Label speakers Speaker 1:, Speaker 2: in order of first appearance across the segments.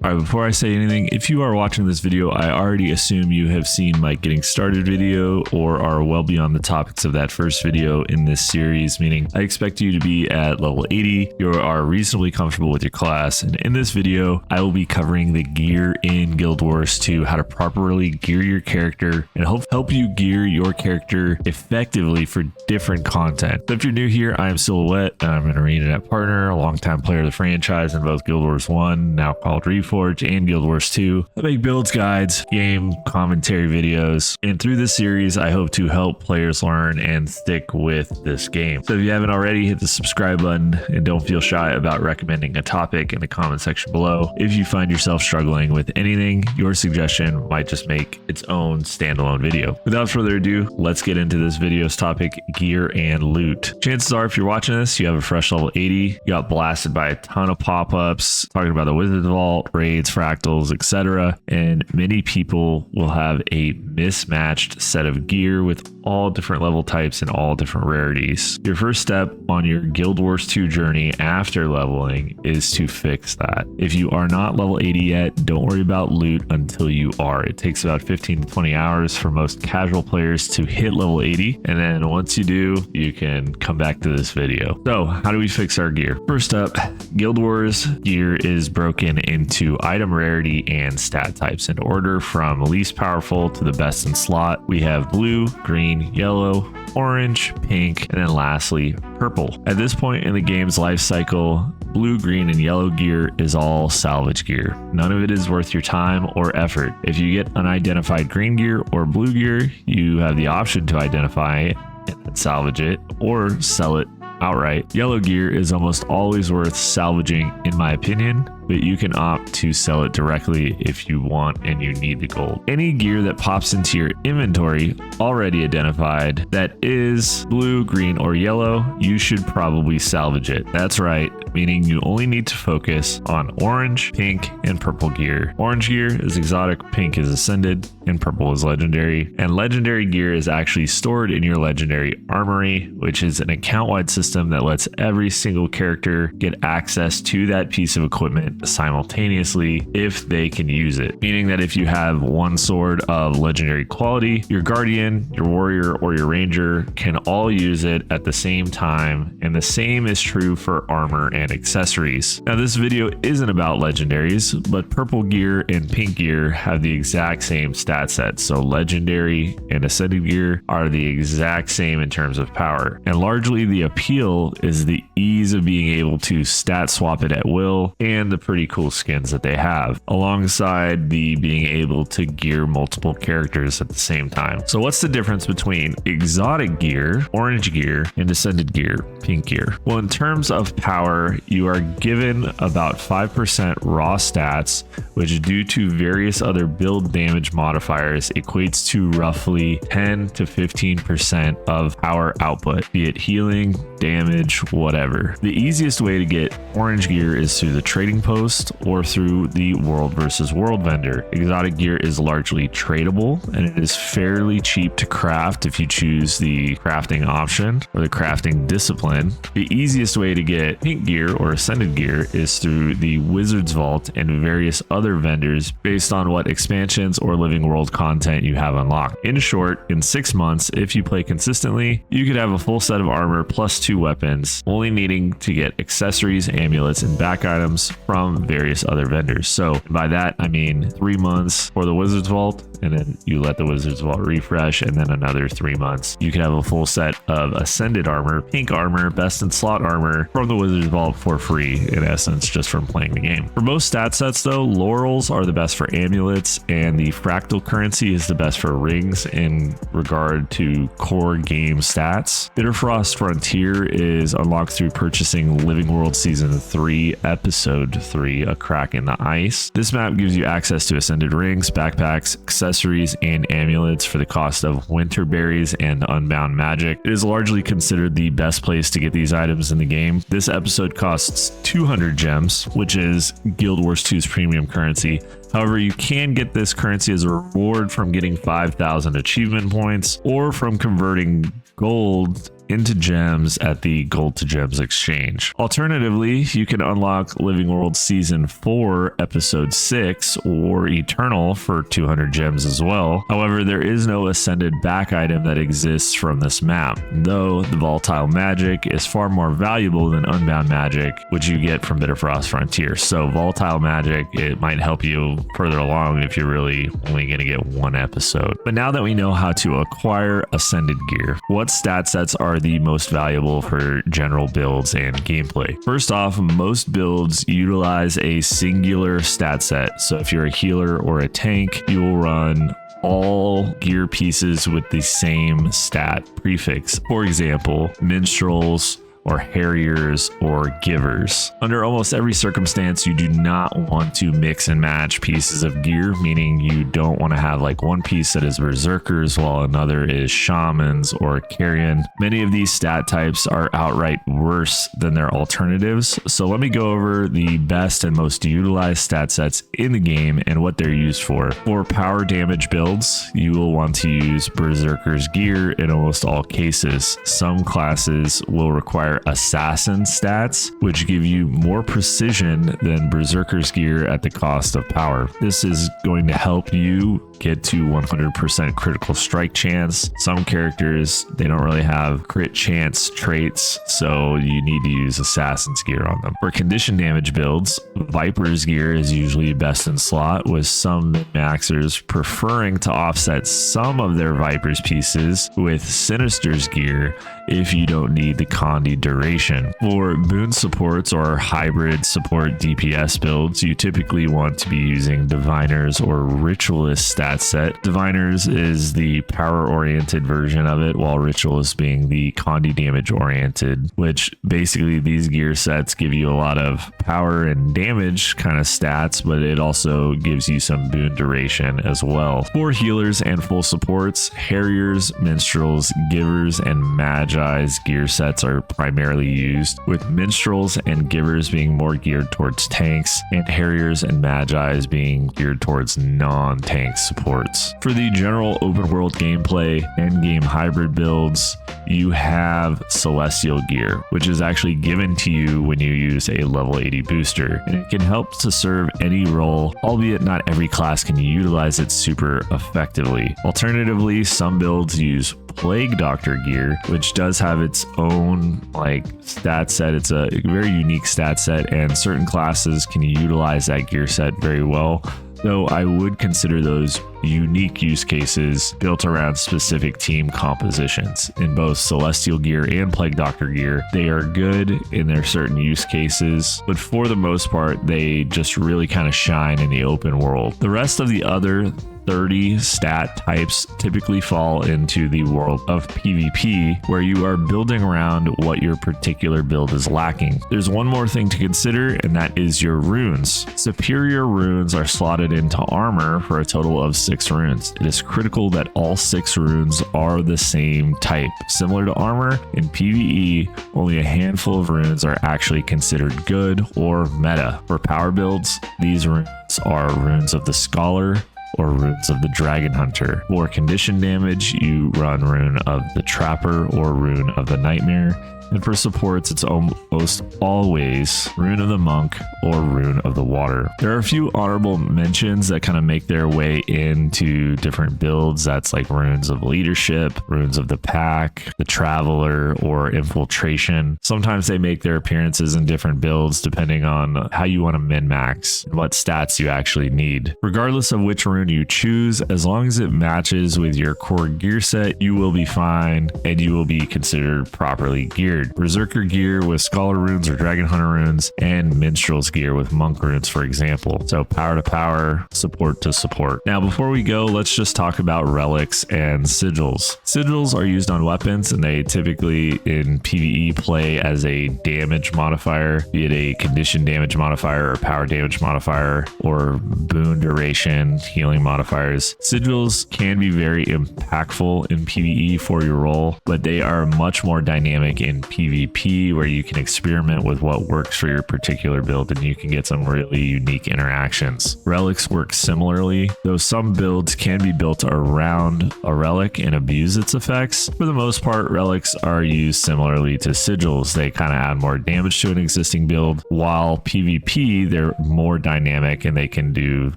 Speaker 1: All right, before I say anything, if you are watching this video, I already assume you have seen my getting started video or are well beyond the topics of that first video in this series, meaning I expect you to be at level 80, you are reasonably comfortable with your class, and in this video, I will be covering the gear in Guild Wars 2, how to properly gear your character, and help you gear your character effectively for different content. So if you're new here, I am Silhouette, and I'm an ArenaNet partner, a longtime player of the franchise in both Guild Wars 1, now called Reforged, and Guild Wars 2. I make builds, guides, game commentary videos, and through this series I hope to help players learn and stick with this game. So if you haven't already, hit the subscribe button and don't feel shy about recommending a topic in the comment section below. If you find yourself struggling with anything, your suggestion might just make its own standalone video. Without further ado, let's get into this video's topic, gear and loot. Chances are if you're watching this, you have a fresh level 80, you got blasted by a ton of pop-ups talking about the Wizard's Vault, raids, fractals, etc. And many people will have a mismatched set of gear with all different level types and all different rarities. Your first step on your Guild Wars 2 journey after leveling is to fix that. If you are not level 80 yet, don't worry about loot until you are. It takes about 15 to 20 hours for most casual players to hit level 80, and then once you do, you can come back to this video. So how do we fix our gear? First up, Guild Wars gear is broken into item rarity and stat types in order from least powerful to the best in slot. We have blue, green, yellow, orange, pink, and then lastly purple. At this point in the game's life cycle, blue, green, and yellow gear is all salvage gear. None of it is worth your time or effort. If you get unidentified green gear or blue gear, you have the option to identify it and salvage it or sell it outright. Yellow gear is almost always worth salvaging in my opinion, but you can opt to sell it directly if you want and you need the gold. Any gear that pops into your inventory already identified that is blue, green, or yellow, you should probably salvage it. That's right, meaning you only need to focus on orange, pink, and purple gear. Orange gear is exotic, pink is ascended, and purple is legendary. And legendary gear is actually stored in your legendary armory, which is an account-wide system that lets every single character get access to that piece of equipment simultaneously if they can use it. Meaning that if you have one sword of legendary quality, your guardian, your warrior, or your ranger can all use it at the same time, and the same is true for armor and accessories. Now this video isn't about legendaries, but purple gear and pink gear have the exact same stat set, so legendary and ascended gear are the exact same in terms of power, and largely the appeal is the ease of being able to stat swap it at will and the pretty cool skins that they have, alongside the being able to gear multiple characters at the same time. So what's the difference between exotic gear, orange gear, and ascended gear, pink gear? Well, in terms of power, you are given about 5% raw stats, which due to various other build damage modifiers equates to roughly 10 to 15% of power output, be it healing, damage, whatever. The easiest way to get orange gear is through the trading post or through the world versus world vendor. Exotic gear is largely tradable and it is fairly cheap to craft if you choose the crafting option or the crafting discipline. The easiest way to get pink gear or ascended gear is through the Wizard's Vault and various other vendors based on what expansions or living world content you have unlocked. In short, in 6 months, if you play consistently, you could have a full set of armor plus 2 weapons, only needing to get accessories, amulets, and back items from various other vendors. So by that I mean 3 months for the Wizard's Vault, and then you let the Wizard's Vault refresh, and then another 3 months you can have a full set of ascended armor, pink armor, best in slot armor from the Wizard's Vault for free, in essence, just from playing the game. For most stat sets though, laurels are the best for amulets, and the fractal currency is the best for rings in regard to core game stats. Bitterfrost Frontier is unlocked through purchasing Living World Season 3 Episode 3, A Crack in the Ice. This map gives you access to ascended rings, backpacks, accessories, and amulets for the cost of winter berries and unbound magic. It is largely considered the best place to get these items in the game. This episode costs 200 gems, which is Guild Wars 2's premium currency. However, you can get this currency as a reward from getting 5,000 achievement points or from converting gold into gems at the Gold to Gems exchange. Alternatively, you can unlock Living World Season 4, Episode 6, or Eternal for 200 gems as well. However, there is no Ascended back item that exists from this map, though the Volatile Magic is far more valuable than Unbound Magic, which you get from Bitterfrost Frontier. So Volatile Magic, it might help you further along if you're really only going to get one episode. But now that we know how to acquire Ascended gear, what stat sets are the most valuable for general builds and gameplay? First off, most builds utilize a singular stat set. So if you're a healer or a tank, you will run all gear pieces with the same stat prefix. For example, minstrels, or harriers, or givers. Under almost every circumstance, you do not want to mix and match pieces of gear, meaning you don't want to have like one piece that is berserkers while another is shamans or carrion. Many of these stat types are outright worse than their alternatives. So let me go over the best and most utilized stat sets in the game and what they're used for. For power damage builds, you will want to use berserkers gear in almost all cases. Some classes will require assassin stats, which give you more precision than berserkers gear at the cost of power. This is going to help you get to 100% critical strike chance. Some characters, they don't really have crit chance traits, so you need to use assassin's gear on them. For condition damage builds, Viper's gear is usually best in slot, with some min-maxers preferring to offset some of their Viper's pieces with Sinister's gear if you don't need the Condi duration. For boon supports or hybrid support DPS builds, you typically want to be using Diviners or Ritualist stat set. Diviners is the power-oriented version of it, while Ritualist being the Condi damage-oriented, which basically these gear sets give you a lot of power and damage kind of stats, but it also gives you some boon duration as well. For healers and full supports, Harriers, Minstrels, Givers, and Magi's gear sets are primarily used, with Minstrels and Givers being more geared towards tanks, and Harriers and Magi's being geared towards non-tank supports. For the general open world gameplay and game hybrid builds, you have Celestial gear, which is actually given to you when you use a level 80 booster, and it can help to serve any role, albeit not every class can utilize it super effectively. Alternatively, some builds use Plague Doctor gear, which does have its own like stat set. It's a very unique stat set, and certain classes can utilize that gear set very well, though I would consider those unique use cases built around specific team compositions. In both Celestial gear and Plague Doctor gear, they are good in their certain use cases, but for the most part, they just really kind of shine in the open world. The rest of the other 30 stat types typically fall into the world of PvP, where you are building around what your particular build is lacking. There's one more thing to consider, and that is your runes. Superior runes are slotted into armor for a total of 6 runes. It is critical that all 6 runes are the same type. Similar to armor, in PvE, only a handful of runes are actually considered good or meta. For power builds, these runes are runes of the Scholar, or runes of the Dragon Hunter. For condition damage, you run rune of the Trapper or rune of the Nightmare. And for supports, it's almost always rune of the Monk or rune of the Water. There are a few honorable mentions that kind of make their way into different builds. That's like runes of leadership, runes of the Pack, the Traveler, or infiltration. Sometimes they make their appearances in different builds depending on how you want to min-max and what stats you actually need. Regardless of which rune you choose, as long as it matches with your core gear set, you will be fine and you will be considered properly geared. Berserker gear with Scholar runes or Dragon Hunter runes, and Minstrel's gear with Monk runes, for example. So power to power, support to support. Now, before we go, let's just talk about relics and sigils. Sigils are used on weapons, and they typically in PvE play as a damage modifier, be it a condition damage modifier or power damage modifier or boon duration healing modifiers. Sigils can be very impactful in PvE for your role, but they are much more dynamic in PvP, where you can experiment with what works for your particular build and you can get some really unique interactions. Relics work similarly, though some builds can be built around a relic and abuse its effects. For the most part, relics are used similarly to sigils. They kind of add more damage to an existing build, while PvP, they're more dynamic and they can do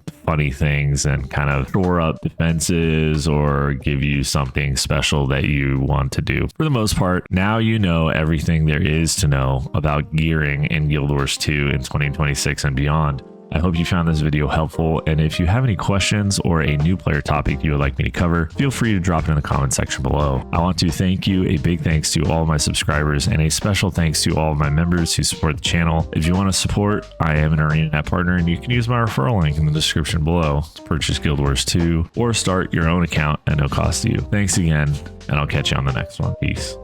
Speaker 1: funny things and kind of shore up defenses or give you something special that you want to do. For the most part, now you know everything there is to know about gearing in Guild Wars 2 in 2026 and beyond. I hope you found this video helpful, and if you have any questions or a new player topic you would like me to cover, feel free to drop it in the comment section below. I want to thank you, a big thanks to all of my subscribers, and a special thanks to all of my members who support the channel. If you want to support, I am an ArenaNet partner, and you can use my referral link in the description below to purchase Guild Wars 2 or start your own account at no cost to you. Thanks again, and I'll catch you on the next one. Peace.